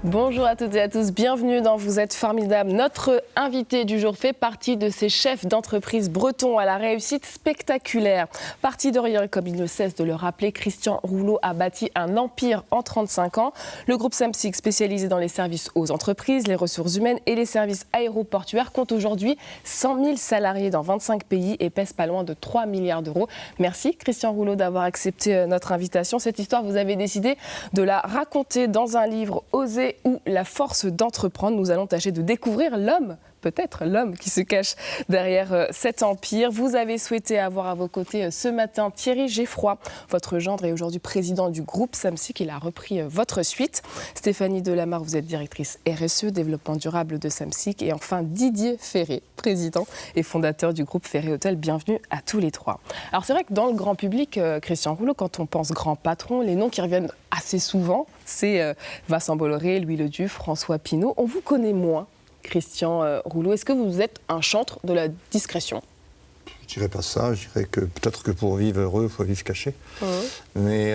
Bonjour à toutes et à tous, bienvenue dans Vous êtes formidables. Notre invité du jour fait partie de ces chefs d'entreprise bretons à la réussite spectaculaire. Parti de rien, comme il ne cesse de le rappeler, Christian Rouleau a bâti un empire en 35 ans. Le groupe Samsic, spécialisé dans les services aux entreprises, les ressources humaines et les services aéroportuaires, compte aujourd'hui 100 000 salariés dans 25 pays et pèse pas loin de 3 milliards d'euros. Merci Christian Rouleau d'avoir accepté notre invitation. Cette histoire, vous avez décidé de la raconter dans un livre « Oser ou la force d'entreprendre ». Nous allons tâcher de découvrir l'homme, peut-être l'homme qui se cache derrière cet empire. Vous avez souhaité avoir à vos côtés ce matin Thierry Geffroy. Votre gendre est aujourd'hui président du groupe Samsic. Il a repris votre suite. Stéphanie Delamarre, vous êtes directrice RSE, développement durable de Samsic. Et enfin Didier Ferré, président et fondateur du groupe Ferré Hôtel. Bienvenue à tous les trois. Alors c'est vrai que dans le grand public, Christian Rouleau, quand on pense grand patron, les noms qui reviennent assez souvent, c'est Vincent Bolloré, Louis Leduc, François Pinault. On vous connaît moins, Christian Rouleau. Est-ce que vous êtes un chantre de la discrétion ? Je dirais pas ça, je dirais que peut-être que pour vivre heureux, il faut vivre caché. Mais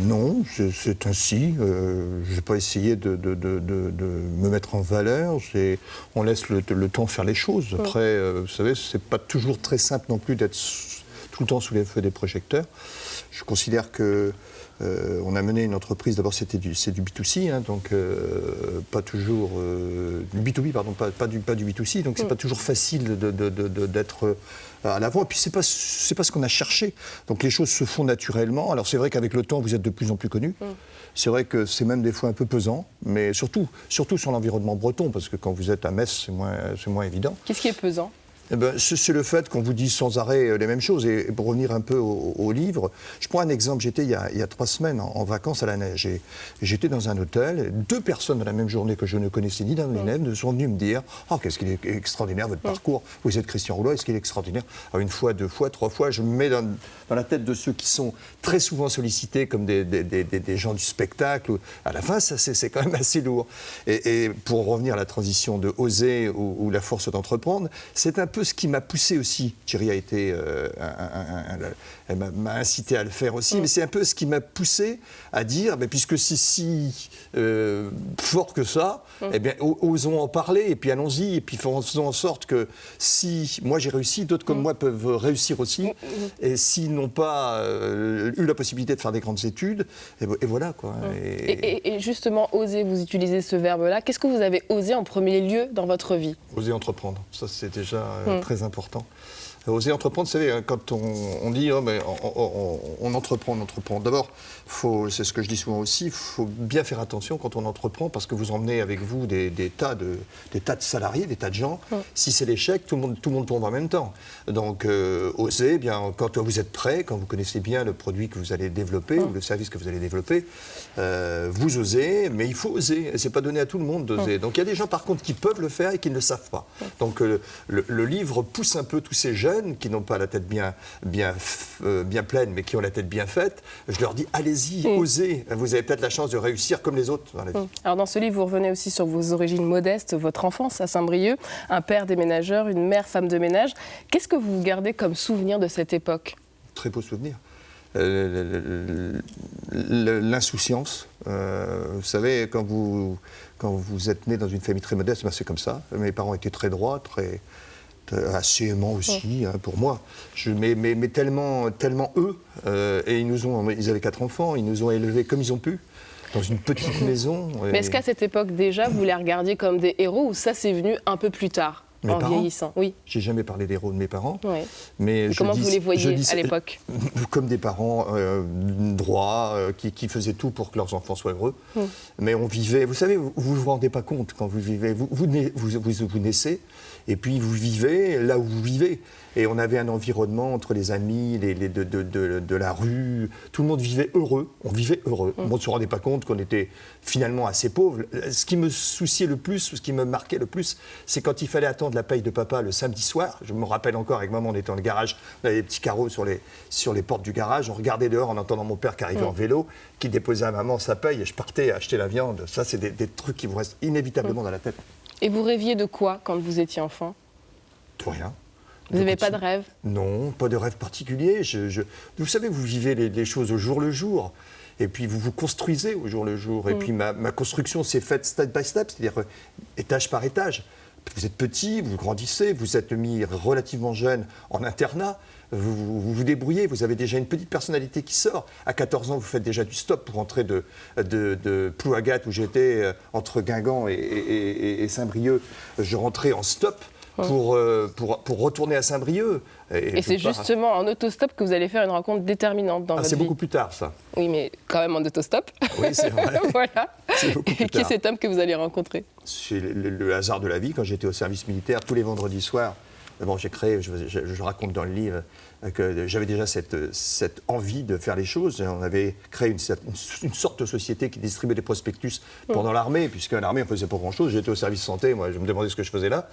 non, c'est ainsi. Je n'ai pas essayé de me mettre en valeur. On laisse le temps faire les choses. Après, vous savez, c'est pas toujours très simple non plus d'être tout le temps sous les feux des projecteurs. Je considère que on a mené une entreprise, d'abord c'est du B2C, hein, donc pas toujours du B2B, pardon, pas du B2C, donc c'est pas toujours facile d'être à l'avant. Et puis c'est pas ce qu'on a cherché. Donc les choses se font naturellement. Alors c'est vrai qu'avec le temps vous êtes de plus en plus connu. C'est vrai que c'est même des fois un peu pesant, mais surtout sur l'environnement breton, parce que quand vous êtes à Metz, c'est moins évident. Qu'est-ce qui est pesant ? Eh ben, c'est le fait qu'on vous dise sans arrêt les mêmes choses. Et pour revenir un peu au livre, je prends un exemple. J'étais il y a 3 semaines en vacances à la neige. Et j'étais dans un hôtel. 2 personnes dans la même journée que je ne connaissais ni dans ni neige sont venues me dire « Oh, qu'est-ce qu'il est extraordinaire votre parcours. Vous êtes Christian Rouleau, est-ce qu'il est extraordinaire ?» Alors, 1 fois, 2 fois, 3 fois, je me mets dans la tête de ceux qui sont très souvent sollicités comme des gens du spectacle. À la fin, ça, c'est quand même assez lourd. Et pour revenir à la transition de oser ou la force d'entreprendre, c'est un peu ce qui m'a poussé aussi. Thierry a été, elle m'a incité à le faire aussi, mais c'est un peu ce qui m'a poussé à dire, puisque c'est si fort que ça, eh bien, osons en parler, et puis allons-y, et puis faisons en sorte que si moi j'ai réussi, d'autres comme moi peuvent réussir aussi, et s'ils n'ont pas eu la possibilité de faire des grandes études, et voilà quoi. Et justement, oser, vous utilisez ce verbe-là. Qu'est-ce que vous avez osé en premier lieu dans votre vie ? Oser entreprendre, ça c'est déjà très important. Oser entreprendre, vous savez, quand on dit on entreprend. D'abord, c'est ce que je dis souvent aussi, il faut bien faire attention quand on entreprend parce que vous emmenez avec vous des tas de salariés, des tas de gens. Si c'est l'échec, tout le monde tombe en même temps. Donc, oser, bien, quand vous êtes prêt, quand vous connaissez bien le produit que vous allez développer ou le service que vous allez développer, vous osez, mais il faut oser. Et c'est pas donné à tout le monde d'oser. Donc, il y a des gens, par contre, qui peuvent le faire et qui ne le savent pas. Donc, le livre pousse un peu tous ces jeunes qui n'ont pas la tête bien pleine, mais qui ont la tête bien faite. Je leur dis, allez-y, osez. Vous avez peut-être la chance de réussir comme les autres dans la vie. Alors dans ce livre, vous revenez aussi sur vos origines modestes, votre enfance à Saint-Brieuc, un père déménageur, une mère femme de ménage. Qu'est-ce que vous gardez comme souvenir de cette époque ? Très beau souvenir. L'insouciance. Vous savez, quand vous êtes né dans une famille très modeste, c'est comme ça. Mes parents étaient très droits, assez aimants aussi, pour moi. Mais tellement eux, et ils avaient 4 enfants, ils nous ont élevés comme ils ont pu, dans une petite maison. Mais est-ce qu'à cette époque déjà, vous les regardiez comme des héros ou ça c'est venu un peu plus tard, en vieillissant ? Oui. J'ai jamais parlé des héros de mes parents. Oui. Mais comment vous les voyez à l'époque ? Comme des parents droits, qui faisaient tout pour que leurs enfants soient heureux. Mais on vivait, vous savez, vous ne vous rendez pas compte quand vous vivez, vous naissez, et puis vous vivez là où vous vivez. Et on avait un environnement entre les amis, de la rue. Tout le monde vivait heureux. On vivait heureux. On ne se rendait pas compte qu'on était finalement assez pauvres. Ce qui me souciait le plus, ce qui me marquait le plus, c'est quand il fallait attendre la paye de papa le samedi soir. Je me rappelle encore, avec maman, on était dans le garage, on avait des petits carreaux sur les portes du garage. On regardait dehors en entendant mon père qui arrivait en vélo, qui déposait à maman sa paye, et je partais acheter la viande. Ça, c'est des trucs qui vous restent inévitablement dans la tête. Et vous rêviez de quoi quand vous étiez enfant? De rien. Vous n'avez pas de rêve? Non, pas de rêve particulier. Vous savez, vous vivez les choses au jour le jour. Et puis vous vous construisez au jour le jour. Et puis ma construction s'est faite step by step, c'est-à-dire étage par étage. Vous êtes petit, vous grandissez, vous êtes mis relativement jeune en internat. Vous débrouillez, vous avez déjà une petite personnalité qui sort. À 14 ans, vous faites déjà du stop pour rentrer de Plouagat, où j'étais, entre Guingamp et Saint-Brieuc. Je rentrais en stop pour retourner à Saint-Brieuc. Et c'est justement en autostop que vous allez faire une rencontre déterminante dans votre vie. C'est beaucoup plus tard, ça. Oui, mais quand même en autostop. Oui, c'est vrai. Voilà. C'est beaucoup plus tard. Qui est cet homme que vous allez rencontrer? C'est le hasard de la vie. Quand j'étais au service militaire, tous les vendredis soirs, bon, j'ai créé, je raconte dans le livre, que j'avais déjà cette envie de faire les choses. On avait créé une sorte de société qui distribuait des prospectus pendant l'armée, puisque l'armée, on ne faisait pas grand-chose. J'étais au service santé, moi, je me demandais ce que je faisais là.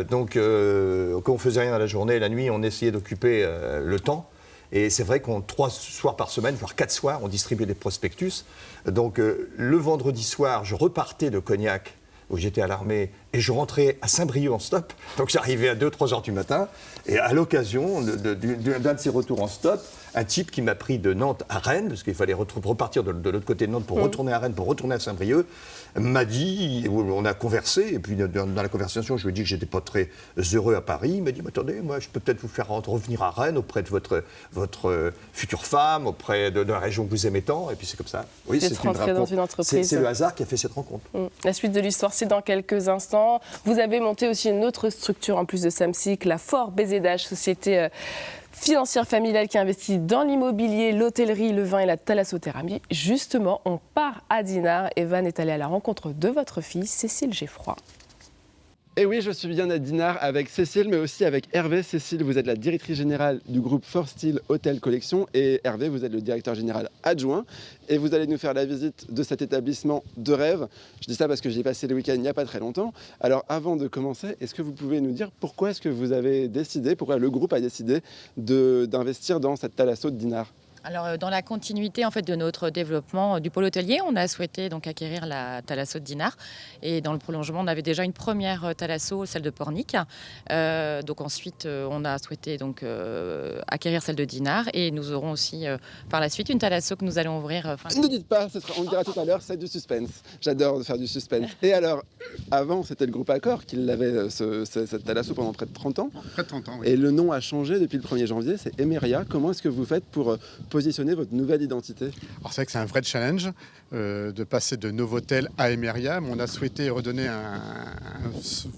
Donc, quand on faisait rien dans la journée, la nuit, on essayait d'occuper le temps. Et c'est vrai qu'on 3 soirs par semaine, voire 4 soirs, on distribuait des prospectus. Donc, le vendredi soir, je repartais de Cognac, où j'étais à l'armée, et je rentrais à Saint-Brieuc en stop. Donc j'arrivais à 2-3 heures du matin, et à l'occasion d'un de ces retours en stop, un type qui m'a pris de Nantes à Rennes, parce qu'il fallait repartir de l'autre côté de Nantes pour retourner à Rennes, pour retourner à Saint-Brieuc, m'a dit, on a conversé, et puis dans la conversation, je lui ai dit que j'étais pas très heureux à Paris. Il m'a dit, attendez, moi je peux peut-être vous faire revenir à Rennes auprès de votre future femme, auprès de la région que vous aimez tant, et puis c'est comme ça. Oui, c'est rentré dans une entreprise. C'est le hasard qui a fait cette rencontre. La suite de l'histoire, c'est dans quelques instants. Vous avez monté aussi une autre structure en plus de Samsic, la Fort BZH, société financière familiale qui investit dans l'immobilier, l'hôtellerie, le vin et la thalassothérapie. Justement, on part à Dinard. Evan est allé à la rencontre de votre fille, Cécile Geffroy. Et oui, je suis bien à Dinard avec Cécile, mais aussi avec Hervé. Cécile, vous êtes la directrice générale du groupe Forstyle Hôtel Collection, et Hervé, vous êtes le directeur général adjoint. Et vous allez nous faire la visite de cet établissement de rêve. Je dis ça parce que j'y ai passé le week-end il n'y a pas très longtemps. Alors, avant de commencer, est-ce que vous pouvez nous dire pourquoi est-ce que vous avez décidé, pourquoi le groupe a décidé d'investir dans cette thalasso de Dinard ? Alors, dans la continuité en fait, de notre développement du pôle hôtelier, on a souhaité donc acquérir la thalasso de Dinard. Et dans le prolongement, on avait déjà une première thalasso, celle de Pornic. Donc ensuite, on a souhaité donc, acquérir celle de Dinard. Et nous aurons aussi par la suite une thalasso que nous allons ouvrir. Ne dites pas, on le dira tout à l'heure, c'est du suspense. J'adore faire du suspense. Et alors, avant, c'était le groupe Accor qui avait cette thalasso pendant près de 30 ans. Près de 30 ans, oui. Et le nom a changé depuis le 1er janvier, c'est Emeria. Comment est-ce que vous faites pour positionner votre nouvelle identité? Alors c'est vrai que c'est un vrai challenge de passer de Novotel à Emeria, mais on a souhaité redonner un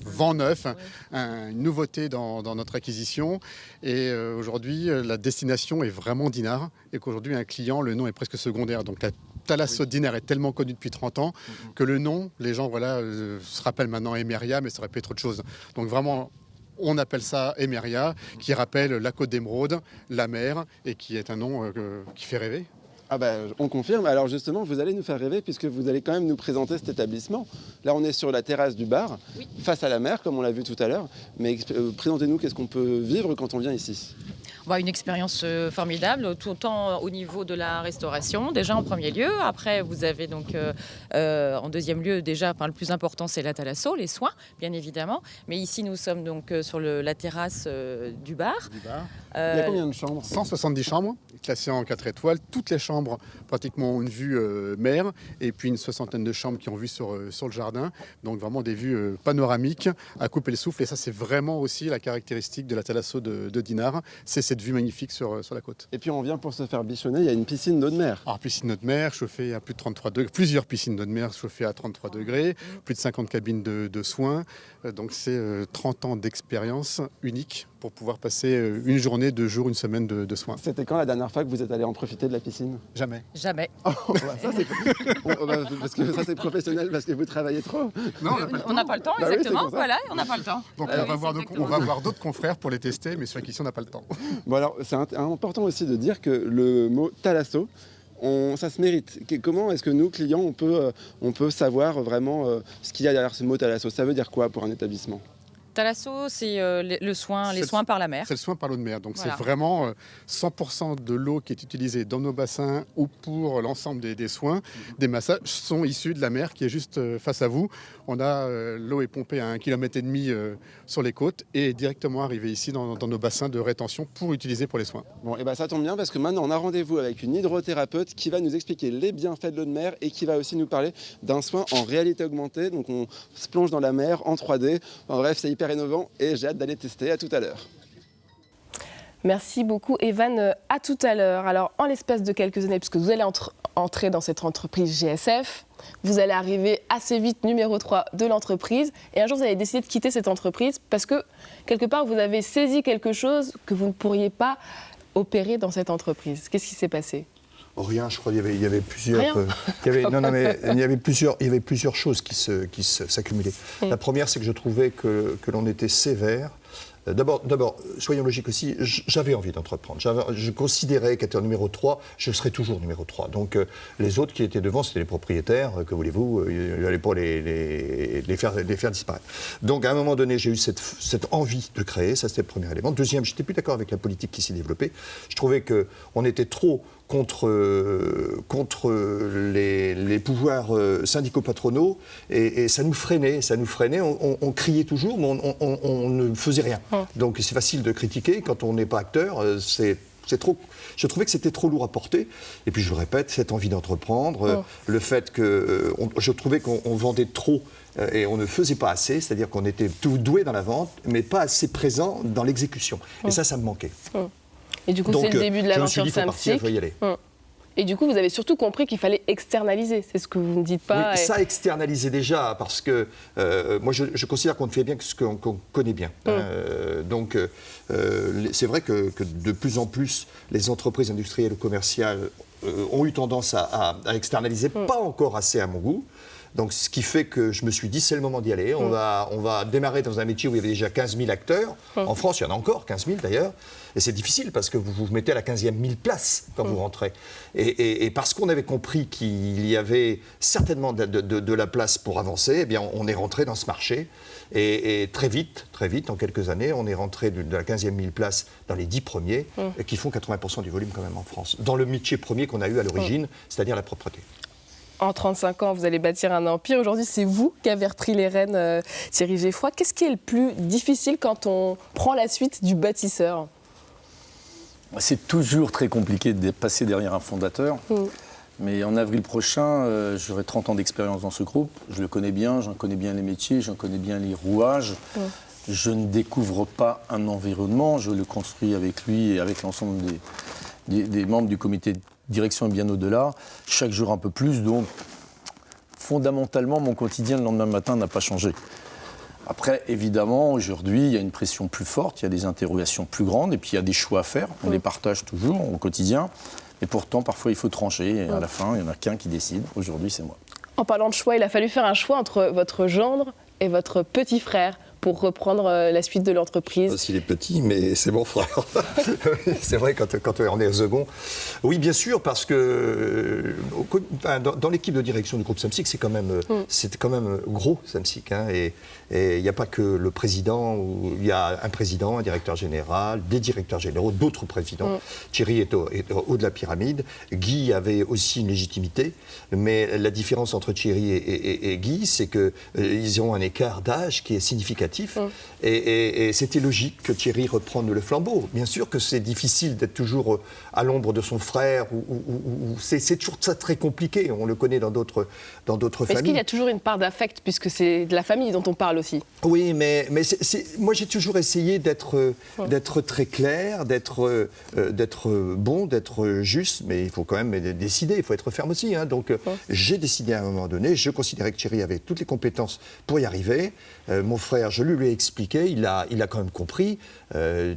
vent neuf, une nouveauté dans notre acquisition. Et aujourd'hui, la destination est vraiment Dinard, et qu'aujourd'hui, un client, le nom est presque secondaire. Donc la thalasso de Dinard est tellement connue depuis 30 ans que le nom, les gens se rappellent maintenant Emeria, mais ça aurait pu être autre chose. Donc vraiment, on appelle ça Emeria, qui rappelle la Côte d'Émeraude, la mer, et qui est un nom qui fait rêver. Ah on confirme. Alors justement, vous allez nous faire rêver puisque vous allez quand même nous présenter cet établissement. Là, on est sur la terrasse du bar, face à la mer, comme on l'a vu tout à l'heure. Mais présentez-nous, qu'est-ce qu'on peut vivre quand on vient ici? Une expérience formidable, tout autant au niveau de la restauration, déjà en premier lieu. Après, vous avez donc en deuxième lieu, déjà, le plus important, c'est la thalasso, les soins, bien évidemment. Mais ici, nous sommes donc sur la terrasse du bar. Il y a combien de chambres? 170 chambres, classées en 4 étoiles. Toutes les chambres, pratiquement, ont une vue mer. Et puis une soixantaine de chambres qui ont vue sur le jardin. Donc vraiment des vues panoramiques à couper le souffle. Et ça, c'est vraiment aussi la caractéristique de la thalasso de Dinard. C'est cette vue magnifique sur la côte. Et puis on vient pour se faire bichonner, il y a une piscine d'eau de mer. Alors, piscine d'eau de mer chauffée à plus de 33 degrés, plusieurs piscines d'eau de mer chauffées à 33 degrés, plus de 50 cabines de soins. Donc c'est 30 ans d'expérience unique pour pouvoir passer une journée, 2 jours, une semaine de soins. C'était quand la dernière fois que vous êtes allé en profiter de la piscine? Jamais. Jamais. Parce que ça c'est professionnel, parce que vous travaillez trop. Non, On n'a pas le temps, Bah oui, exactement. c'est pour ça. Voilà, on n'a pas le temps. donc Ah on oui, va voir c'est on va voir d'autres confrères pour les tester, mais sur ici on n'a pas le temps. Bon alors, c'est important aussi de dire que le mot thalasso, ça se mérite. Comment est-ce que nous, clients, on peut savoir vraiment ce qu'il y a derrière ce mot thalasso? Ça veut dire quoi pour un établissement? Thalasso, c'est les soins par la mer. C'est le soin par l'eau de mer. Donc Voilà. c'est vraiment 100% de l'eau qui est utilisée dans nos bassins ou pour l'ensemble des soins, des massages sont issus de la mer qui est juste face à vous. On a l'eau est pompée à 1,5 km sur les côtes et est directement arrivée ici dans nos bassins de rétention pour utiliser pour les soins. Bon, et ben ça tombe bien parce que maintenant on a rendez-vous avec une hydrothérapeute qui va nous expliquer les bienfaits de l'eau de mer et qui va aussi nous parler d'un soin en réalité augmentée. Donc on se plonge dans la mer en 3D. En bref, c'est hyper innovant et j'ai hâte d'aller tester. À tout à l'heure. Merci beaucoup, Evan. À tout à l'heure. Alors, en l'espace de quelques années, puisque vous allez entrer dans cette entreprise GSF, vous allez arriver assez vite numéro 3 de l'entreprise. Et un jour, vous allez décider de quitter cette entreprise parce que, quelque part, vous avez saisi quelque chose que vous ne pourriez pas opérer dans cette entreprise. Qu'est-ce qui s'est passé ? Rien, je crois qu'il y avait plusieurs. Rien. Il y avait plusieurs choses qui s'accumulaient. La première, c'est que je trouvais que l'on était sévère. D'abord, soyons logiques aussi, j'avais envie d'entreprendre. Je considérais qu'être numéro 3, je serais toujours numéro 3. Donc les autres qui étaient devant, c'était les propriétaires, que voulez-vous, il n'allait pas les faire disparaître. Donc à un moment donné, j'ai eu cette envie de créer, ça c'était le premier élément. Deuxième, j'étais plus d'accord avec la politique qui s'est développée. Je trouvais qu'on était trop contre les pouvoirs syndicaux patronaux et ça nous freinait. On criait toujours, mais on ne faisait rien. Donc c'est facile de critiquer quand on n'est pas acteur. C'est trop. Je trouvais que c'était trop lourd à porter. Et puis je le répète, cette envie d'entreprendre, le fait que je trouvais qu'on vendait trop et on ne faisait pas assez, c'est-à-dire qu'on était tout doué dans la vente, mais pas assez présent dans l'exécution. Et ça me manquait. Et du coup, c'est le début de l'aventure Samsic. Et du coup, vous avez surtout compris qu'il fallait externaliser. C'est ce que vous ne dites pas. Oui, ça externaliser déjà, parce que moi, je considère qu'on ne fait bien que ce qu'on connaît bien. Donc, c'est vrai que de plus en plus, les entreprises industrielles ou commerciales ont eu tendance à externaliser, pas encore assez à mon goût. Donc, ce qui fait que je me suis dit, c'est le moment d'y aller. On va démarrer dans un métier où il y avait déjà 15 000 acteurs. En France, il y en a encore 15 000 d'ailleurs. Et c'est difficile parce que vous vous mettez à la 15e 1000 place quand vous rentrez. Et parce qu'on avait compris qu'il y avait certainement de la place pour avancer, eh bien, on est rentré dans ce marché. Et très vite, en quelques années, on est rentré de la 15e 1000 place dans les 10 premiers, qui font 80% du volume quand même en France. Dans le métier premier qu'on a eu à l'origine, c'est-à-dire la propreté. En 35 ans, vous allez bâtir un empire. Aujourd'hui, c'est vous qui avez repris les rênes, Thierry Geffroy. Qu'est-ce qui est le plus difficile quand on prend la suite du bâtisseur ? C'est toujours très compliqué de passer derrière un fondateur. Mais en avril prochain, j'aurai 30 ans d'expérience dans ce groupe. Je le connais bien, j'en connais bien les métiers, j'en connais bien les rouages. Je ne découvre pas un environnement, je le construis avec lui et avec l'ensemble des membres du comité de direction et bien au-delà, chaque jour un peu plus. Donc, fondamentalement, mon quotidien le lendemain matin n'a pas changé. Après, évidemment, aujourd'hui, il y a une pression plus forte, il y a des interrogations plus grandes, et puis il y a des choix à faire. On les partage toujours au quotidien. Et pourtant, parfois, il faut trancher. Et à la fin, il n'y en a qu'un qui décide. Aujourd'hui, c'est moi. En parlant de choix, il a fallu faire un choix entre votre gendre et votre petit frère pour reprendre la suite de l'entreprise. S'il est petit, mais c'est mon frère. C'est vrai, quand on est second. Oui, bien sûr, parce que dans l'équipe de direction du groupe Samsic, c'est quand même gros, Samsic. Hein, et il n'y a pas que le président, il y a un président, un directeur général, des directeurs généraux, d'autres présidents. Thierry est au haut de la pyramide. Guy avait aussi une légitimité, mais la différence entre Thierry et Guy, c'est qu'ils ont un écart d'âge qui est significatif. créatif. Et c'était logique que Thierry reprenne le flambeau. Bien sûr que c'est difficile d'être toujours à l'ombre de son frère. C'est toujours ça très compliqué. On le connaît dans d'autres familles. Est-ce qu'il y a toujours une part d'affect, puisque c'est de la famille dont on parle aussi? Oui, mais moi j'ai toujours essayé d'être très clair, d'être bon, d'être juste, mais il faut quand même décider, il faut être ferme aussi. Hein. Donc j'ai décidé à un moment donné, je considérais que Thierry avait toutes les compétences pour y arriver. Mon frère, je lui ai expliqué, il a quand même compris.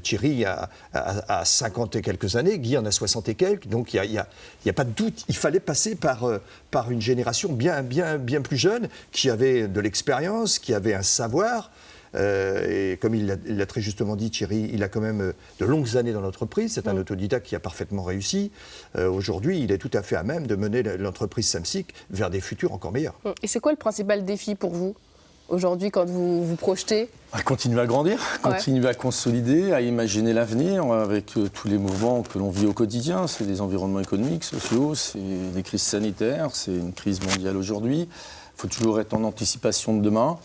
Thierry a 50 et quelques années, Guy en a 60 et quelques, donc il n'y a pas de doute. Il fallait passer par une génération bien plus jeune, qui avait de l'expérience, qui avait un savoir. Et comme il l'a très justement dit, Thierry, il a quand même de longues années dans l'entreprise. C'est un autodidacte qui a parfaitement réussi. Aujourd'hui, il est tout à fait à même de mener l'entreprise Samsic vers des futurs encore meilleurs. Et c'est quoi le principal défi pour vous, aujourd'hui, quand vous vous projetez? À continuer à grandir, continuer à consolider, à imaginer l'avenir avec tous les mouvements que l'on vit au quotidien. C'est des environnements économiques, sociaux, c'est des crises sanitaires, c'est une crise mondiale aujourd'hui. Il faut toujours être en anticipation de demain,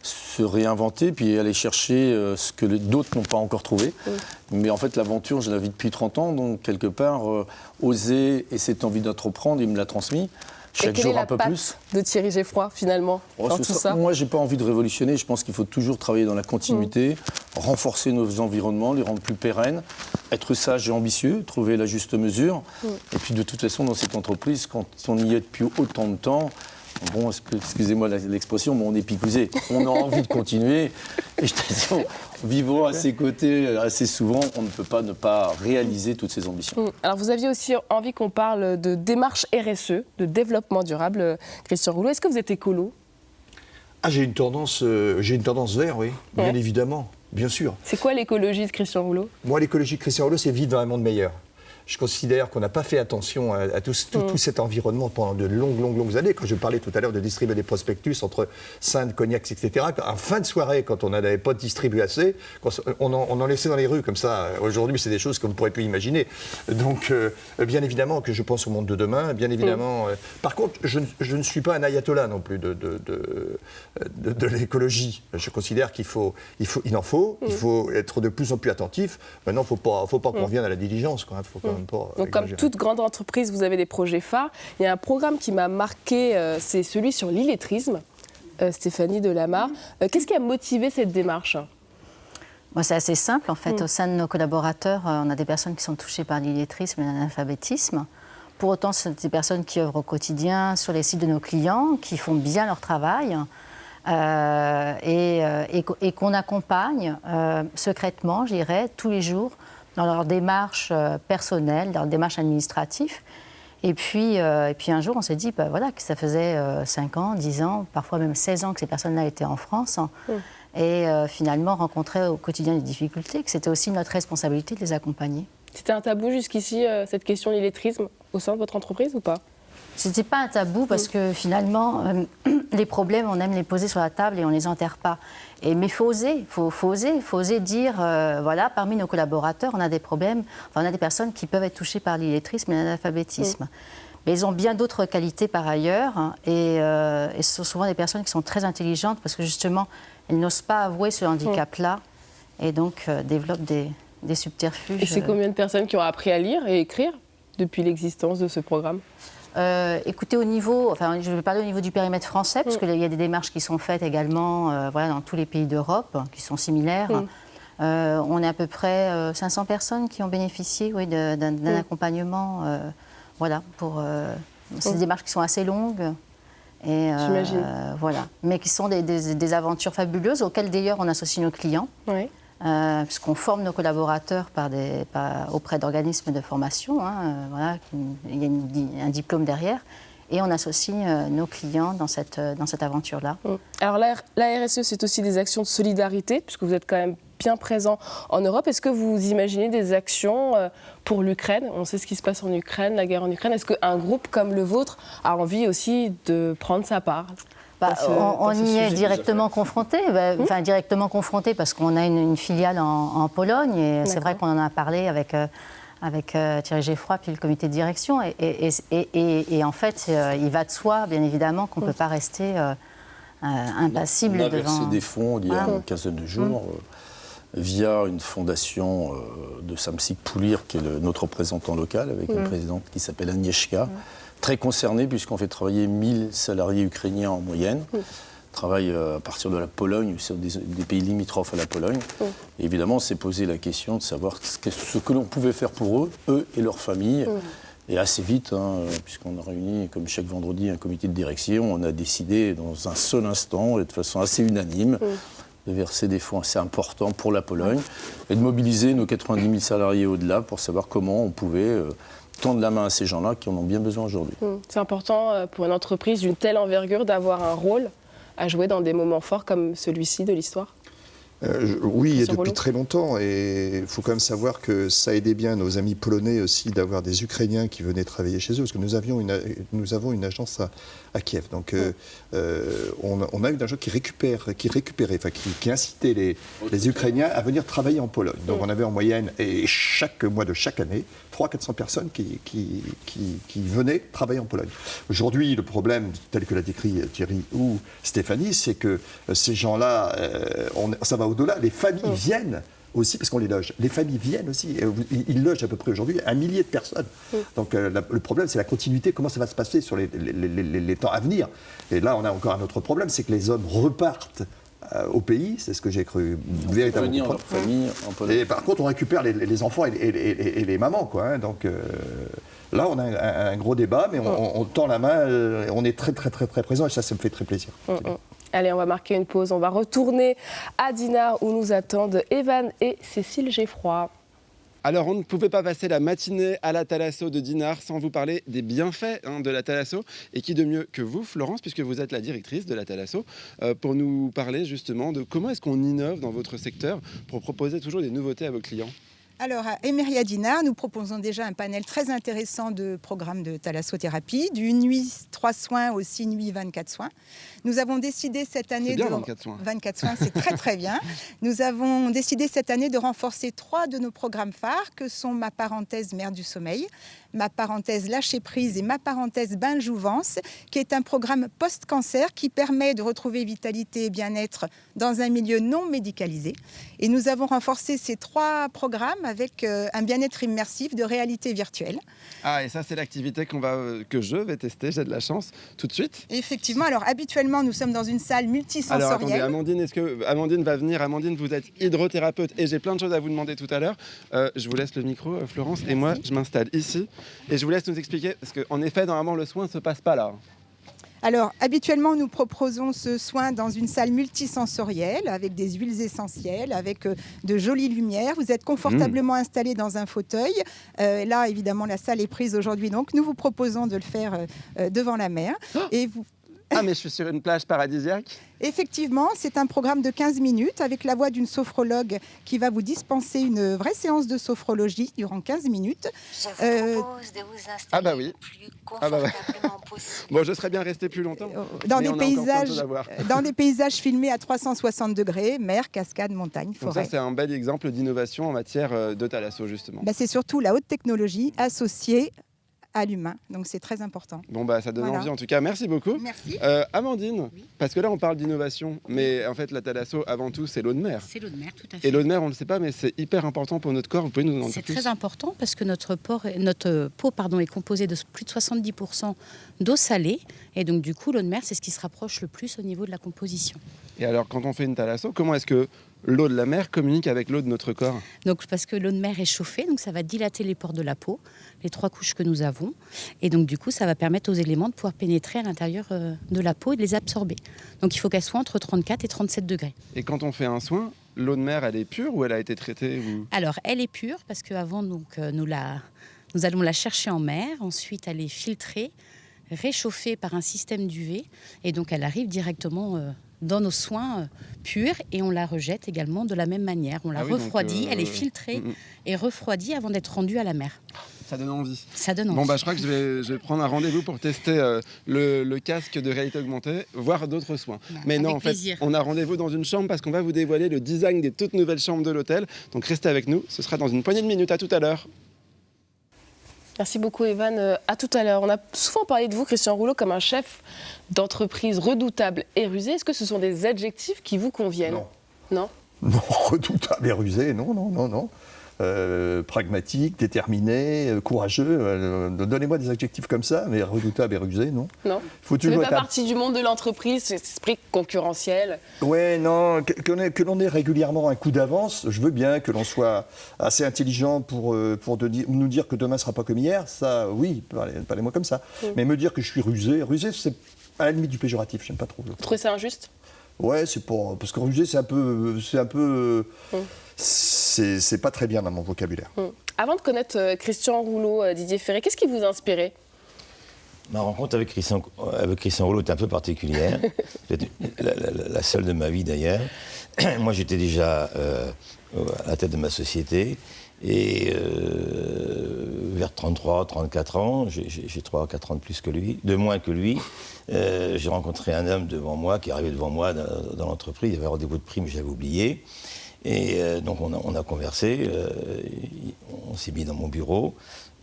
se réinventer, puis aller chercher ce que d'autres n'ont pas encore trouvé. Mais en fait, l'aventure, je la vis depuis 30 ans, donc quelque part, oser et cette envie d'entreprendre, il me l'a transmis. Chaque jour un peu plus. Et quelle est la patte de Thierry Geffroy, finalement, dans tout ça? Moi, je n'ai pas envie de révolutionner. Je pense qu'il faut toujours travailler dans la continuité, renforcer nos environnements, les rendre plus pérennes, être sage et ambitieux, trouver la juste mesure. Et puis, de toute façon, dans cette entreprise, quand on y est depuis autant de temps, bon, excusez-moi l'expression, mais on est picousé. On a envie de continuer. Et je te dis, vivant à ses côtés assez souvent, on ne peut pas ne pas réaliser toutes ces ambitions. Alors, vous aviez aussi envie qu'on parle de démarche RSE, de développement durable. Christian Rouleau, est-ce que vous êtes écolo? J'ai une tendance vert, oui, bien évidemment, bien sûr. C'est quoi l'écologie de Christian Rouleau? Moi, l'écologie de Christian Rouleau, c'est vivre dans un monde meilleur. Je considère qu'on n'a pas fait attention à tout cet environnement pendant de longues années. Quand je parlais tout à l'heure de distribuer des prospectus entre Sainte, Cognac, etc., en fin de soirée, quand on n'avait pas distribué assez, on en laissait dans les rues comme ça. Aujourd'hui, c'est des choses qu'on ne pourrait plus imaginer. Donc, bien évidemment que je pense au monde de demain, bien évidemment. Par contre, je ne suis pas un ayatollah non plus de l'écologie. Je considère qu'il faut être de plus en plus attentif. Maintenant, il ne faut pas qu'on revienne à la diligence, quoi. Faut quand même pas Donc, comme toute grande entreprise, vous avez des projets phares. Il y a un programme qui m'a marqué, c'est celui sur l'illettrisme, Stéphanie Delamarre. Qu'est-ce qui a motivé cette démarche? Moi, c'est assez simple. En fait, au sein de nos collaborateurs, on a des personnes qui sont touchées par l'illettrisme et l'analphabétisme. Pour autant, c'est des personnes qui œuvrent au quotidien sur les sites de nos clients, qui font bien leur travail et qu'on accompagne secrètement, je dirais, tous les jours, dans leur démarche personnelle, dans leur démarche administrative. Et puis un jour, on s'est dit voilà, que ça faisait 5 ans, 10 ans, parfois même 16 ans que ces personnes-là étaient en France, et finalement rencontraient au quotidien des difficultés, que c'était aussi notre responsabilité de les accompagner. C'était un tabou jusqu'ici, cette question de l'illettrisme, au sein de votre entreprise ou pas? Ce n'était pas un tabou parce que finalement, les problèmes, on aime les poser sur la table et on ne les enterre pas. Mais il faut oser dire, voilà, parmi nos collaborateurs, on a des problèmes, on a des personnes qui peuvent être touchées par l'illettrisme et l'analphabétisme. Mais ils ont bien d'autres qualités par ailleurs, et ce sont souvent des personnes qui sont très intelligentes parce que justement, elles n'osent pas avouer ce handicap-là et donc développent des subterfuges. Et c'est combien de personnes qui ont appris à lire et écrire depuis l'existence de ce programme? Écoutez, je vais parler au niveau du périmètre français, parce qu'il y a des démarches qui sont faites également dans tous les pays d'Europe, qui sont similaires. On est à peu près 500 personnes qui ont bénéficié d'un accompagnement. C'est des démarches qui sont assez longues. J'imagine. Mais qui sont des aventures fabuleuses, auxquelles d'ailleurs on associe nos clients. Oui. Puisqu'on forme nos collaborateurs auprès d'organismes de formation, il y a un diplôme derrière, et on associe nos clients dans cette aventure-là. Alors la RSE, c'est aussi des actions de solidarité, puisque vous êtes quand même bien présent en Europe. Est-ce que vous imaginez des actions pour l'Ukraine? On sait ce qui se passe en Ukraine, la guerre en Ukraine. Est-ce qu'un groupe comme le vôtre a envie aussi de prendre sa part? On y est directement confronté, directement confronté parce qu'on a une filiale en Pologne et c'est vrai qu'on en a parlé avec Thierry Geffroy puis le comité de direction et en fait il va de soi bien évidemment qu'on ne peut pas rester impassible On a devant... versé des fonds il y a une quinzaine de jours via une fondation de Samsik Poulir, qui est notre représentant local, avec une présidente qui s'appelle Agnieszka, très concernée puisqu'on fait travailler 1000 salariés ukrainiens en moyenne. Travaille à partir de la Pologne, c'est des pays limitrophes à la Pologne. Et évidemment, on s'est posé la question de savoir ce que l'on pouvait faire pour eux et leurs familles. Et assez vite, puisqu'on a réuni, comme chaque vendredi, un comité de direction, on a décidé dans un seul instant, et de façon assez unanime, de verser des fonds assez importants pour la Pologne et de mobiliser nos 90 000 salariés au-delà pour savoir comment on pouvait tendre la main à ces gens-là qui en ont bien besoin aujourd'hui. C'est important pour une entreprise d'une telle envergure d'avoir un rôle à jouer dans des moments forts comme celui-ci de l'histoire. Oui, et depuis très longtemps. Et il faut quand même savoir que ça aidait bien nos amis polonais aussi d'avoir des Ukrainiens qui venaient travailler chez eux, parce que nous avons une agence à Kiev. Donc on a une agence qui récupérait, enfin qui incitait les Ukrainiens à venir travailler en Pologne. Donc on avait en moyenne, et chaque mois de chaque année, 300-400 personnes qui venaient travailler en Pologne. Aujourd'hui, le problème, tel que l'a décrit Thierry ou Stéphanie, c'est que ces gens-là, ça va au-delà. Les familles viennent aussi, parce qu'on les loge. Les familles viennent aussi. Ils logent à peu près aujourd'hui 1 millier de personnes. Donc le problème, c'est la continuité. Comment ça va se passer sur les temps à venir? Et là, on a encore un autre problème, c'est que les hommes repartent au pays, c'est ce que j'ai cru véritablement comprendre. Leur famille en Pologne. Et par contre, on récupère les enfants et les mamans, quoi. Donc là, on a un gros débat, mais on tend la main, on est très, très, très, très présent, et ça me fait très plaisir. Allez, on va marquer une pause. On va retourner à Dinard où nous attendent Evan et Cécile Geffroy. Alors, on ne pouvait pas passer la matinée à la Thalasso de Dinard sans vous parler des bienfaits de la Thalasso. Et qui de mieux que vous, Florence, puisque vous êtes la directrice de la Thalasso, pour nous parler justement de comment est-ce qu'on innove dans votre secteur pour proposer toujours des nouveautés à vos clients. Alors, à Emeria Dinard, nous proposons déjà un panel très intéressant de programmes de thalassothérapie, du nuit 3 soins au 6 nuits 24 soins. Nous avons décidé cette année... C'est bien, 24 soins. 24 soins, c'est très très bien. Nous avons décidé cette année de renforcer 3 de nos programmes phares, que sont ma parenthèse mère du sommeil, ma parenthèse lâcher prise et ma parenthèse bain de jouvence, qui est un programme post-cancer qui permet de retrouver vitalité et bien-être dans un milieu non médicalisé. Et nous avons renforcé ces 3 programmes avec un bien-être immersif de réalité virtuelle. Ah, et ça, c'est l'activité que je vais tester, j'ai de la chance, tout de suite. Effectivement, alors habituellement, nous sommes dans une salle multisensorielle. Alors attendez, Amandine, est-ce que Amandine va venir? Amandine, vous êtes hydrothérapeute et j'ai plein de choses à vous demander tout à l'heure. Je vous laisse le micro, Florence, et moi, je m'installe ici. Et je vous laisse nous expliquer, parce qu'en effet, normalement, le soin ne se passe pas là. Alors, habituellement, nous proposons ce soin dans une salle multisensorielle, avec des huiles essentielles, avec de jolies lumières. Vous êtes confortablement installé dans un fauteuil. Là, évidemment, la salle est prise aujourd'hui, donc nous vous proposons de le faire devant la mer. Et vous... Ah, mais je suis sur une plage paradisiaque. Effectivement, c'est un programme de 15 minutes avec la voix d'une sophrologue qui va vous dispenser une vraie séance de sophrologie durant 15 minutes. Je vous propose de vous installer le plus confortablement possible. Bon, je serais bien resté plus longtemps. Dans des paysages filmés à 360 degrés, mer, cascade, montagne, forêt. Donc ça, c'est un bel exemple d'innovation en matière de thalasso, justement. C'est surtout la haute technologie associée à l'humain, donc c'est très important. Bon, ça donne envie en tout cas, merci beaucoup. Merci. Amandine, parce que là on parle d'innovation, mais en fait la thalasso avant tout c'est l'eau de mer. C'est l'eau de mer, tout à fait. Et l'eau de mer on ne le sait pas, mais c'est hyper important pour notre corps, vous pouvez nous en dire plus? C'est très important parce que notre peau est composée de plus de 70% d'eau salée, et donc du coup l'eau de mer c'est ce qui se rapproche le plus au niveau de la composition. Et alors quand on fait une thalasso, comment est-ce que l'eau de la mer communique avec l'eau de notre corps? Donc parce que l'eau de mer est chauffée, donc ça va dilater les pores de la peau, les 3 couches que nous avons, et donc du coup ça va permettre aux éléments de pouvoir pénétrer à l'intérieur de la peau et de les absorber. Donc il faut qu'elle soit entre 34 et 37 degrés. Et quand on fait un soin, l'eau de mer elle est pure ou elle a été traitée Alors elle est pure parce qu'avant nous allons la chercher en mer, ensuite elle est filtrée, réchauffée par un système d'UV, et donc elle arrive directement dans nos soins purs, et on la rejette également de la même manière. On la refroidit, elle est filtrée et refroidie avant d'être rendue à la mer. Ça donne envie. Ça donne envie. Bon, je crois que je vais prendre un rendez-vous pour tester le casque de réalité augmentée, voire d'autres soins. Mais non, en fait, on a rendez-vous dans une chambre parce qu'on va vous dévoiler le design des toutes nouvelles chambres de l'hôtel. Donc restez avec nous, ce sera dans une poignée de minutes. À tout à l'heure. Merci beaucoup, Evan. À tout à l'heure. On a souvent parlé de vous, Christian Rouleau, comme un chef d'entreprise redoutable et rusé. Est-ce que ce sont des adjectifs qui vous conviennent? Non. Non, redoutable et rusé, non. Pragmatique, déterminé, courageux. Donnez-moi des adjectifs comme ça, mais redoutable et rusé, non. Non. Faut Ça ne fait pas partie du monde de l'entreprise, cet esprit concurrentiel. Ouais, non, que l'on ait régulièrement un coup d'avance, je veux bien que l'on soit assez intelligent pour nous dire que demain ne sera pas comme hier, ça, oui, parlez-moi comme ça. Mais me dire que je suis rusé, c'est à la limite du péjoratif, j'aime pas trop. Vous trouvez ça injuste? Ouais, parce que rusé, c'est pas très bien dans mon vocabulaire. Avant de connaître Christian Rouleau, Didier Ferré, qu'est-ce qui vous a inspiré? Ma rencontre avec Christian Rouleau est un peu particulière. la seule de ma vie d'ailleurs. Moi, j'étais déjà à la tête de ma société. Et vers 33, 34 ans, j'ai 3-4 ans de plus que lui, de moins que lui, j'ai rencontré un homme devant moi, qui est arrivé devant moi dans l'entreprise. Il y avait un rendez-vous de prix, mais j'avais oublié. Et donc on a conversé, on s'est mis dans mon bureau,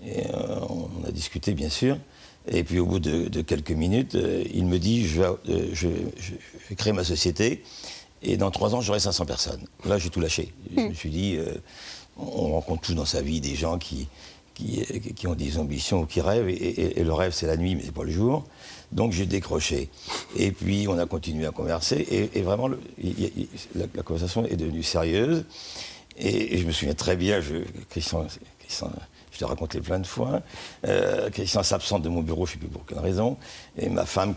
et on a discuté bien sûr. Et puis au bout de quelques minutes, il me dit je vais créer ma société, et dans 3 ans j'aurai 500 personnes. Là j'ai tout lâché. Je me suis dit... on rencontre tous dans sa vie des gens qui ont des ambitions ou qui rêvent, et le rêve c'est la nuit mais c'est pas le jour. Donc j'ai décroché. Et puis on a continué à converser, et vraiment la conversation est devenue sérieuse. Et je me souviens très bien, Christian, je l'ai raconté plein de fois, Christian s'absente de mon bureau, je ne sais plus pour quelle raison, et ma femme,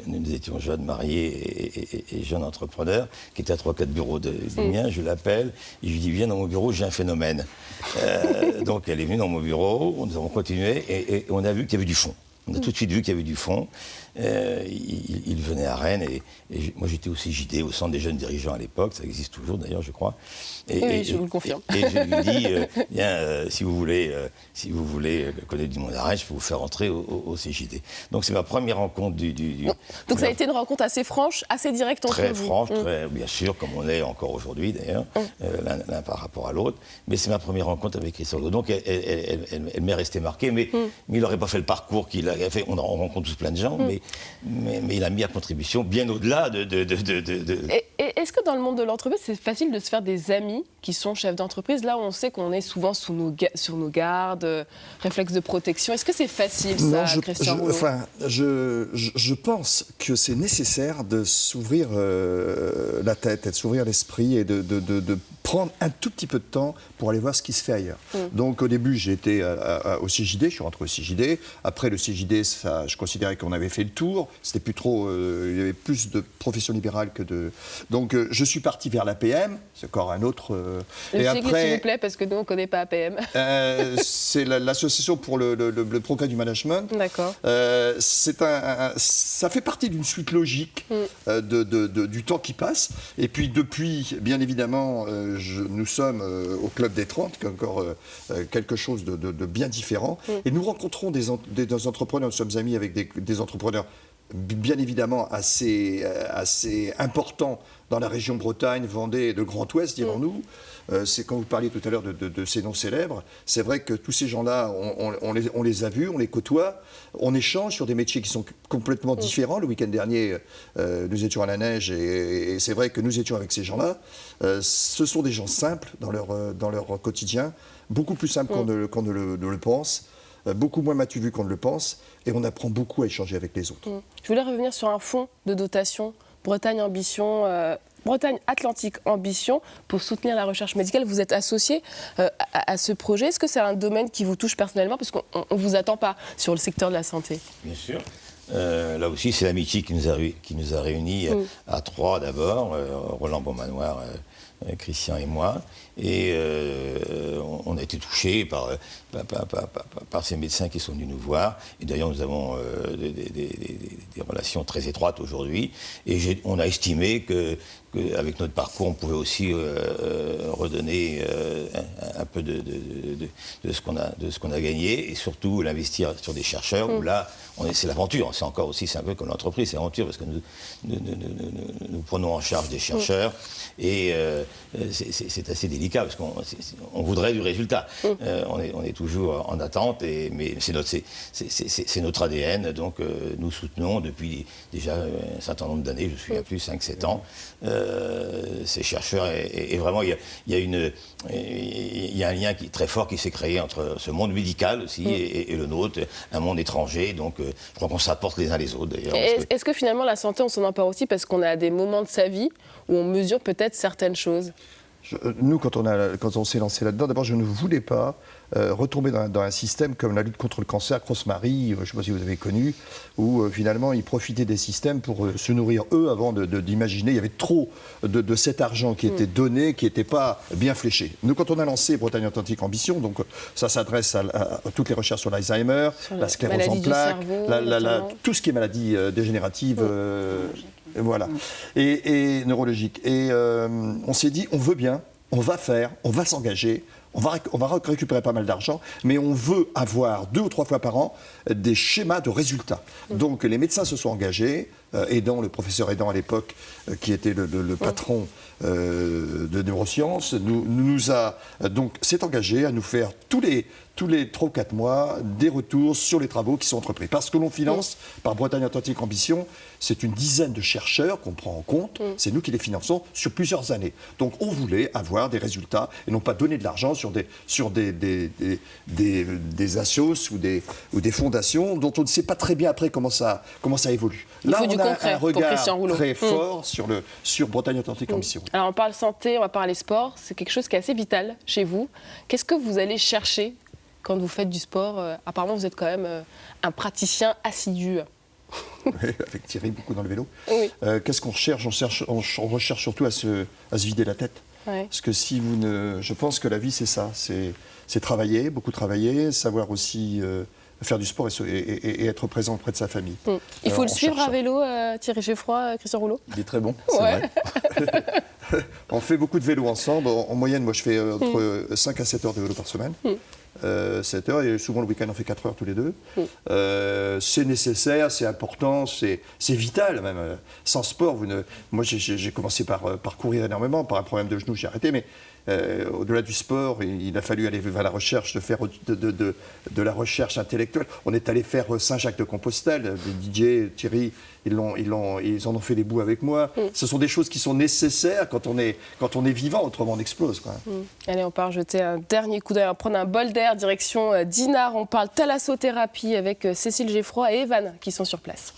nous étions jeunes mariés et jeunes entrepreneurs, qui était à 3-4 bureaux du mien, je l'appelle, et je lui dis viens dans mon bureau, j'ai un phénomène. Donc elle est venue dans mon bureau, nous avons continué, et on a vu qu'il y avait du fond. On a tout de suite vu qu'il y avait du fond. Il venait à Rennes, et moi j'étais au CJD, au Centre des jeunes dirigeants à l'époque, ça existe toujours d'ailleurs, je crois. Oui, je vous le confirme. Et je lui dis, si vous voulez connaître du monde à Rennes, je peux vous faire entrer au CJD. Donc c'est ma première rencontre Donc ça a été une rencontre assez franche, assez directe entre vous. Très franche, très, bien sûr, comme on est encore aujourd'hui d'ailleurs, l'un par rapport à l'autre. Mais c'est ma première rencontre avec Christian Rouleau. Donc elle m'est restée marquée, mais il n'aurait pas fait le parcours qu'il a fait. On rencontre tous plein de gens, mais il a mis à contribution bien au-delà de... Et est-ce que dans le monde de l'entreprise, c'est facile de se faire des amis qui sont chefs d'entreprise? Là où on sait qu'on est souvent sur nos gardes, réflexes de protection. Est-ce que c'est facile, ça, Christian Rouleau? Je pense que c'est nécessaire de s'ouvrir la tête, de s'ouvrir l'esprit, et de prendre un tout petit peu de temps pour aller voir ce qui se fait ailleurs. Donc au début, j'ai été au CJD, je suis rentré au CJD. Après le CJD, je considérais qu'on avait fait le tour. C'était plus trop, il y avait plus de profession libérale que de... Donc je suis parti vers l'APM, c'est encore un autre... et après, s'il vous plaît, parce que nous on ne connaît pas APM. C'est l'association pour le progrès du management. D'accord. Ça fait partie d'une suite logique du temps qui passe. Et puis depuis, bien évidemment, nous sommes au Club des 30, qui est encore quelque chose de bien différent. Et nous rencontrons des entrepreneurs, nous sommes amis avec des entrepreneurs bien évidemment assez importants dans la région Bretagne, Vendée et de Grand Ouest, dirons-nous. C'est quand vous parliez tout à l'heure de ces noms célèbres, c'est vrai que tous ces gens-là, on les a vus, on les côtoie, on échange sur des métiers qui sont complètement différents. Le week-end dernier, nous étions à la neige, et c'est vrai que nous étions avec ces gens-là. Ce sont des gens simples dans leur quotidien, beaucoup plus simples qu'on ne le pense. Beaucoup moins matu vu qu'on ne le pense, et on apprend beaucoup à échanger avec les autres. Je voulais revenir sur un fonds de dotation Bretagne Ambition, Bretagne Atlantique Ambition, pour soutenir la recherche médicale. Vous êtes associé à ce projet. Est-ce que c'est un domaine qui vous touche personnellement, parce qu'on ne vous attend pas sur le secteur de la santé? Bien sûr. Là aussi, c'est l'amitié qui nous a réunis à 3 d'abord, Roland Beaumanoir, Christian et moi, et on a été touchés par ces médecins qui sont venus nous voir, et d'ailleurs nous avons des relations très étroites aujourd'hui, et on a estimé qu'avec notre parcours on pouvait aussi redonner un peu de ce qu'on a gagné, et surtout l'investir sur des chercheurs où là c'est l'aventure. C'est encore aussi, c'est un peu comme l'entreprise, c'est l'aventure parce que nous prenons en charge des chercheurs et c'est assez délicat parce qu'on voudrait du résultat. On est toujours en attente, mais c'est notre ADN. Donc nous soutenons depuis déjà un certain nombre d'années, je suis à plus 5-7 ans, ces chercheurs et vraiment il y a un lien très fort qui s'est créé entre ce monde médical aussi et le nôtre, un monde étranger. Donc je crois qu'on s'apporte les uns les autres d'ailleurs. Est-ce que finalement la santé, on s'en empare aussi parce qu'on a des moments de sa vie où on mesure peut-être certaines choses? Nous, quand on s'est lancé là-dedans, d'abord, je ne voulais pas retomber dans un système comme la lutte contre le cancer, Cross-Marie, je ne sais pas si vous avez connu, où finalement, ils profitaient des systèmes pour se nourrir eux avant d'imaginer. Il y avait trop de cet argent qui était donné, qui n'était pas bien fléché. Nous, quand on a lancé Bretagne Atlantique Ambition, donc ça s'adresse à toutes les recherches sur l'Alzheimer, la sclérose en plaques, tout ce qui est maladie dégénérative. Voilà, et neurologique. Et on s'est dit, on veut bien, on va faire, on va s'engager, on va récupérer pas mal d'argent, mais on veut avoir 2 ou 3 fois par an des schémas de résultats. Donc les médecins se sont engagés, le professeur Aidant à l'époque, qui était le patron de neurosciences, s'est engagé à nous faire tous les 3 ou 4 mois des retours sur les travaux qui sont entrepris. Parce que l'on finance par Bretagne Atlantique Ambition, c'est une dizaine de chercheurs qu'on prend en compte, c'est nous qui les finançons sur plusieurs années. Donc on voulait avoir des résultats et non pas donner de l'argent sur des assos ou des fondations dont on ne sait pas très bien après comment ça évolue. Là, on a un regard très fort sur Bretagne Atlantique Ambition. Alors on parle santé, on va parler sport, c'est quelque chose qui est assez vital chez vous. Qu'est-ce que vous allez chercher quand vous faites du sport? Apparemment, vous êtes quand même un praticien assidu. Oui, avec Thierry, beaucoup dans le vélo. Oui. Qu'est-ce qu'on recherche? On recherche surtout à se vider la tête. Ouais. Parce que je pense que la vie, c'est ça. C'est travailler, beaucoup travailler, savoir aussi faire du sport et être présent auprès de sa famille. Il faut le suivre à vélo, Thierry Geffroy, Christian Rouleau? Il est très bon, c'est vrai. On fait beaucoup de vélo ensemble. En moyenne, moi, je fais entre 5 à 7 heures de vélo par semaine. 7 heures, et souvent le week-end on fait 4 heures tous les deux. C'est nécessaire, c'est important, c'est vital même. Sans sport, moi j'ai commencé par courir énormément, par un problème de genou j'ai arrêté, mais au-delà du sport, il a fallu aller vers la recherche, de faire de la recherche intellectuelle. On est allé faire Saint-Jacques-de-Compostelle, Didier, Thierry, ils en ont fait des bouts avec moi. Ce sont des choses qui sont nécessaires quand on est vivant, autrement on explose, quoi. Allez, on part jeter un dernier coup d'œil, prendre un bol d'air, direction Dinard. On parle thalassothérapie avec Cécile Geffroy et Evan qui sont sur place.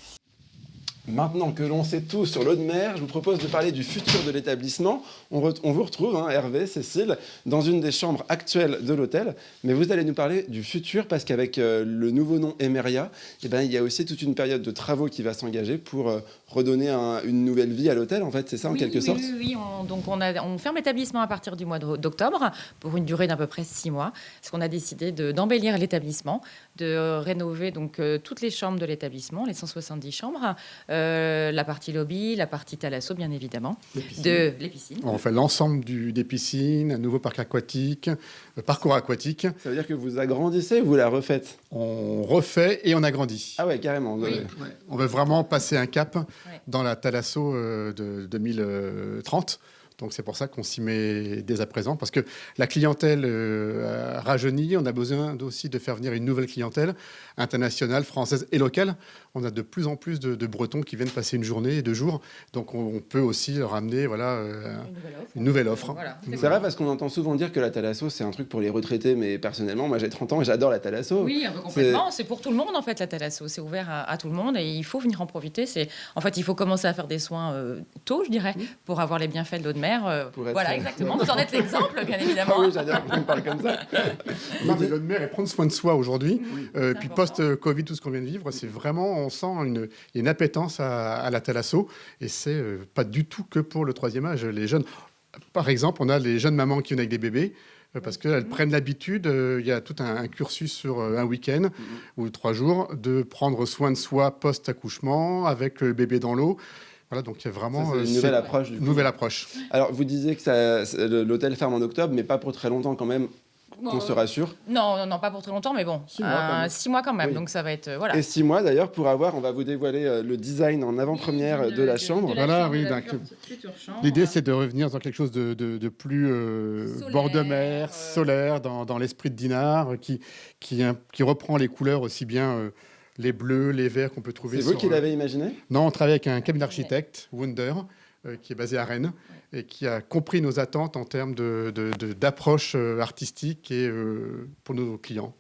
Maintenant que l'on sait tout sur l'eau de mer, je vous propose de parler du futur de l'établissement. On vous retrouve, Hervé, Cécile, dans une des chambres actuelles de l'hôtel. Mais vous allez nous parler du futur parce qu'avec le nouveau nom Emeria, il y a aussi toute une période de travaux qui va s'engager pour redonner une nouvelle vie à l'hôtel. En fait, c'est ça en quelque sorte? Oui. On ferme l'établissement à partir du mois d'octobre pour une durée d'à peu près 6 mois. Parce qu'on a décidé d'embellir l'établissement, de rénover toutes les chambres de l'établissement, les 170 chambres. La partie lobby, la partie thalasso, bien évidemment, les piscines. On fait l'ensemble des piscines, un nouveau parc aquatique, parcours aquatique. Ça veut dire que vous agrandissez ou vous la refaites? On refait et on agrandit. Ah ouais, carrément. Oui. Ouais. On veut vraiment passer un cap dans la thalasso de 2030. Donc c'est pour ça qu'on s'y met dès à présent, parce que la clientèle rajeunit, on a besoin aussi de faire venir une nouvelle clientèle internationale, française et locale. On a de plus en plus de Bretons qui viennent passer une journée et 2 jours, donc on peut aussi leur amener une nouvelle offre. Voilà. C'est vrai parce qu'on entend souvent dire que la thalasso c'est un truc pour les retraités, mais personnellement moi j'ai 30 ans et j'adore la thalasso. Oui, complètement, c'est pour tout le monde en fait la thalasso, c'est ouvert à tout le monde et il faut venir en profiter. En fait il faut commencer à faire des soins tôt je dirais, pour avoir les bienfaits de l'eau de mer. Voilà exactement, vous en êtes l'exemple bien évidemment. Ah oui, j'adore qu'on me parle comme ça. L'eau de mer et prendre soin de soi aujourd'hui, puis post-Covid, tout ce qu'on vient de vivre, c'est vraiment, on sent une appétence à la thalasso et c'est pas du tout que pour le 3e âge. Les jeunes, par exemple, on a les jeunes mamans qui viennent avec des bébés parce qu'elles prennent l'habitude, il y a tout un cursus sur un week-end ou 3 jours de prendre soin de soi post-accouchement avec le bébé dans l'eau. Voilà, donc il y a vraiment une nouvelle approche. Nouvelle approche. Alors, vous disiez que l'hôtel ferme en octobre, mais pas pour très longtemps quand même. qu'on se rassure. Non, pas pour très longtemps, mais bon, 6 mois quand même. Oui. Donc ça va être voilà. Et 6 mois d'ailleurs on va vous dévoiler le design en avant-première de la chambre. Voilà, oui. L'idée c'est de revenir dans quelque chose de plus bord de mer, solaire, dans l'esprit de Dinard, qui reprend les couleurs aussi bien les bleus, les verts qu'on peut trouver. C'est vous qui l'avez imaginé? Non, on travaille avec un cabinet d'architecte, Wunder, qui est basé à Rennes et qui a compris nos attentes en termes d'approche artistique et pour nos clients.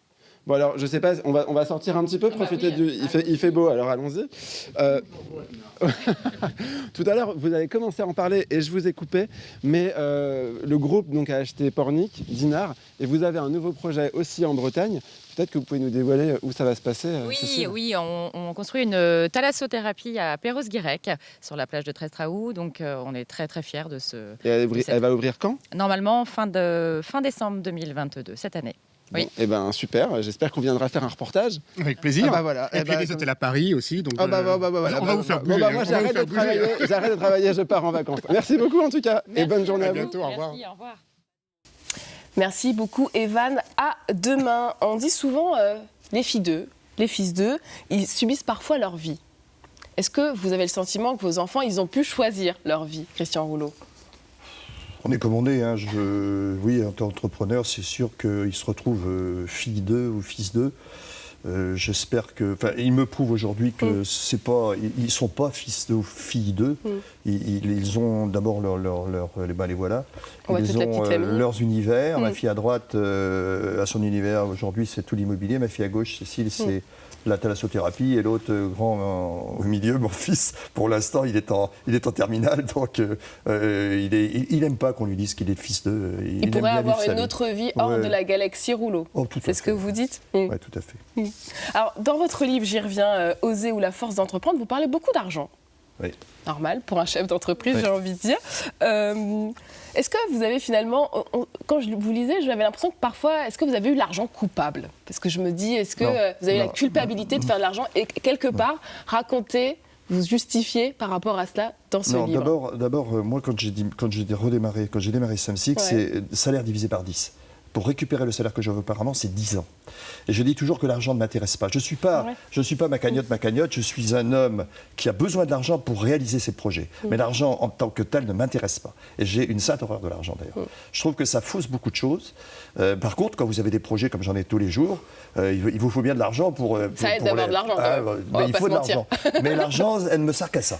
Bon alors, je sais pas, on va sortir un petit peu, profiter du... Il fait beau, alors allons-y. Tout à l'heure, vous avez commencé à en parler et je vous ai coupé, mais le groupe donc, a acheté Pornic, Dinard, et vous avez un nouveau projet aussi en Bretagne. Peut-être que vous pouvez nous dévoiler où ça va se passer. Oui, on construit une thalassothérapie à Perros-Guirec, sur la plage de Trestraou, donc on est très très fiers de ce... Et elle va ouvrir quand? Normalement, fin décembre 2022, cette année. Oui. Bon, ben super, j'espère qu'on viendra faire un reportage. Avec plaisir. Voilà. Et puis les hôtels à Paris aussi. Donc, on va vous faire bouger. Moi j'arrête de travailler, je pars en vacances. Merci beaucoup en tout cas. Merci. Et bonne journée à bientôt, au revoir. Merci, au revoir. Merci beaucoup Evan, à demain. On dit souvent les filles d'eux, les fils d'eux, ils subissent parfois leur vie. Est-ce que vous avez le sentiment que vos enfants, ils ont pu choisir leur vie, Christian Rouleau? On est comme on est. Hein. Oui, en tant qu'entrepreneur, c'est sûr qu'ils se retrouvent filles d'eux ou fils d'eux. J'espère que... Enfin, ils me prouvent aujourd'hui que c'est pas... Ils ne sont pas fils d'eux ou filles d'eux. Ils ont d'abord les voilà. Ils ont leurs univers. Ma fille à droite a son univers. Aujourd'hui, c'est tout l'immobilier. Ma fille à gauche, Cécile, c'est la thalassothérapie. Et l'autre grand au milieu, mon fils, pour l'instant, il est en terminale. Donc, il n'aime pas qu'on lui dise qu'il est fils d'eux. Il pourrait avoir une autre vie hors de la galaxie Rouleau. C'est ce que vous dites? Oui, tout à fait. Alors, dans votre livre, j'y reviens, Oser ou la force d'entreprendre, vous parlez beaucoup d'argent. Oui. Normal, pour un chef d'entreprise, j'ai envie de dire. Est-ce que vous avez finalement, quand je vous lisais, j'avais l'impression que parfois, est-ce que vous avez eu l'argent coupable? Parce que je me dis, est-ce que vous avez la culpabilité de faire de l'argent et quelque part, raconter, vous justifier par rapport à cela dans ce livre? D'abord, moi, quand j'ai démarré Samsic, c'est salaire divisé par 10. Pour récupérer le salaire que j'avais auparavant, c'est 10 ans. Et je dis toujours que l'argent ne m'intéresse pas. Je ne suis pas ma cagnotte, je suis un homme qui a besoin de l'argent pour réaliser ses projets. Mais l'argent en tant que tel ne m'intéresse pas. Et j'ai une sainte horreur de l'argent d'ailleurs. Je trouve que ça fausse beaucoup de choses. Par contre, quand vous avez des projets comme j'en ai tous les jours, il vous faut bien de l'argent pour... ça aide d'avoir de l'argent. Il faut de l'argent. Mais l'argent, elle ne me sert qu'à ça.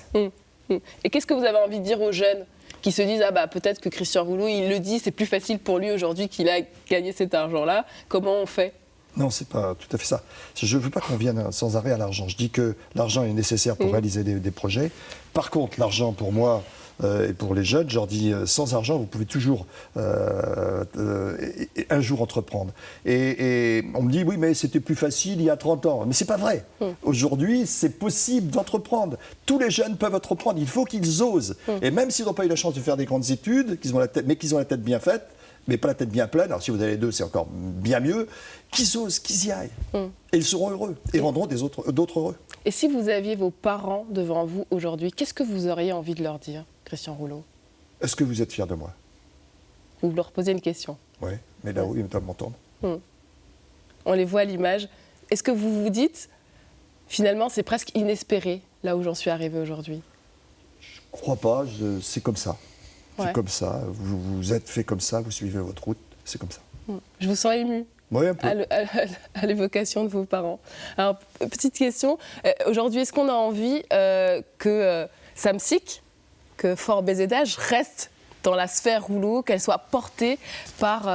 Et qu'est-ce que vous avez envie de dire aux jeunes qui se disent peut-être que Christian Rouleau, il le dit, c'est plus facile pour lui aujourd'hui qu'il a gagné cet argent-là. Comment on fait? Non, c'est pas tout à fait ça. Je ne veux pas qu'on vienne sans arrêt à l'argent. Je dis que l'argent est nécessaire pour réaliser des projets. Par contre, l'argent pour moi et pour les jeunes, je leur dis sans argent, vous pouvez toujours un jour entreprendre. Et on me dit oui, mais c'était plus facile il y a 30 ans. Mais c'est pas vrai. Aujourd'hui, c'est possible d'entreprendre. Tous les jeunes peuvent entreprendre. Il faut qu'ils osent. Et même s'ils n'ont pas eu la chance de faire des grandes études, qu'ils ont la tête bien faite, mais pas la tête bien pleine, alors si vous avez les deux, c'est encore bien mieux, qu'ils osent, qu'ils y aillent. Et ils seront heureux et rendront d'autres heureux. Et si vous aviez vos parents devant vous aujourd'hui, qu'est-ce que vous auriez envie de leur dire, Christian Rouleau? Est-ce que vous êtes fiers de moi? Vous leur posez une question. Oui, mais là-haut, ils doivent m'entendre. On les voit à l'image. Est-ce que vous vous dites, finalement, c'est presque inespéré, là où j'en suis arrivée aujourd'hui? Je ne crois pas, c'est comme ça. C'est comme ça, vous êtes fait comme ça, vous suivez votre route, c'est comme ça. Je vous sens émue. Oui, un peu. À l'évocation de vos parents. Alors, petite question, aujourd'hui, est-ce qu'on a envie que Samsic, que Fort Bézédage reste dans la sphère Rouleau, qu'elle soit portée par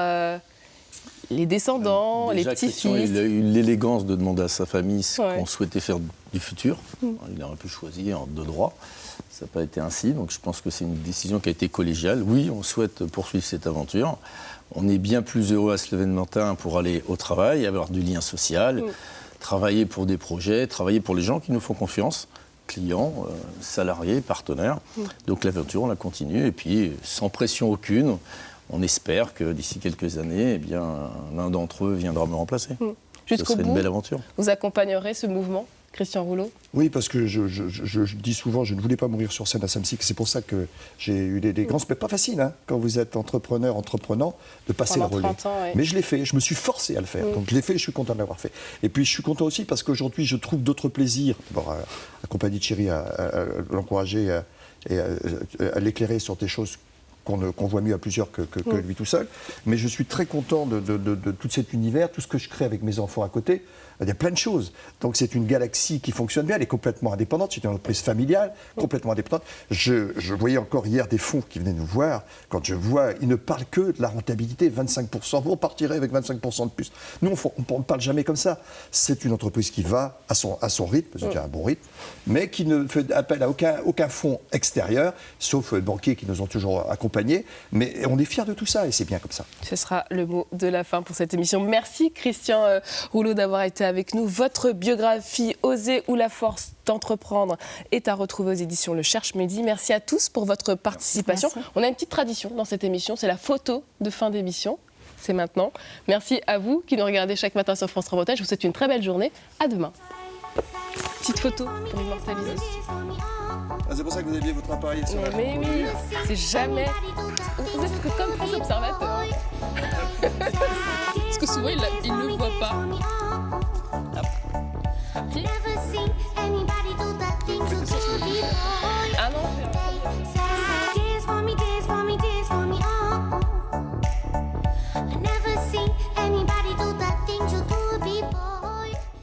les descendants, les petits-fils? Il a eu l'élégance de demander à sa famille ce qu'on souhaitait faire du futur. Il aurait pu choisir de droit. Ça n'a pas été ainsi, donc je pense que c'est une décision qui a été collégiale. Oui, on souhaite poursuivre cette aventure. On est bien plus heureux à se lever le matin pour aller au travail, avoir du lien social, travailler pour des projets, travailler pour les gens qui nous font confiance, clients, salariés, partenaires. Donc l'aventure, on la continue, et puis sans pression aucune, on espère que d'ici quelques années, l'un d'entre eux viendra me remplacer. Jusqu'au bout, une belle aventure. Vous accompagnerez ce mouvement? Christian Rouleau? Oui, parce que je dis souvent, je ne voulais pas mourir sur scène à Samsic. C'est pour ça que j'ai eu des grands... C'est pas facile, hein, quand vous êtes entreprenant, de passer Pendant le relais. 30 ans, oui. Mais je l'ai fait, je me suis forcé à le faire. Donc je l'ai fait et je suis content de l'avoir fait. Et puis je suis content aussi parce qu'aujourd'hui, je trouve d'autres plaisirs. D'abord, accompagner Thierry, à l'encourager et à l'éclairer sur des choses qu'on voit mieux à plusieurs que lui tout seul. Mais je suis très content de tout cet univers, tout ce que je crée avec mes enfants à côté. Il y a plein de choses. Donc c'est une galaxie qui fonctionne bien, elle est complètement indépendante, c'est une entreprise familiale, complètement indépendante. Je voyais encore hier des fonds qui venaient nous voir, quand je vois, ils ne parlent que de la rentabilité, 25%, vous repartirez avec 25% de plus. Nous, on ne parle jamais comme ça. C'est une entreprise qui va à son rythme, c'est un bon rythme, mais qui ne fait appel à aucun fonds extérieur, sauf les banquiers qui nous ont toujours accompagnés. Mais on est fiers de tout ça et c'est bien comme ça. Ce sera le mot de la fin pour cette émission. Merci Christian Rouleau d'avoir été avec nous. Votre biographie Oser ou la force d'entreprendre est à retrouver aux éditions Le Cherche Midi. Merci à tous pour votre participation. Merci. On a une petite tradition dans cette émission, c'est la photo de fin d'émission. C'est maintenant. Merci à vous qui nous regardez chaque matin sur France 3 Bretagne. Je vous souhaite une très belle journée. À demain. Petite photo pour immortaliser. C'est pour ça que vous aviez votre appareil sur la... Mais oui, c'est jamais... Vous êtes comme très observateur. Parce que souvent, il ne le voit pas. Never seen anybody do the things you do before.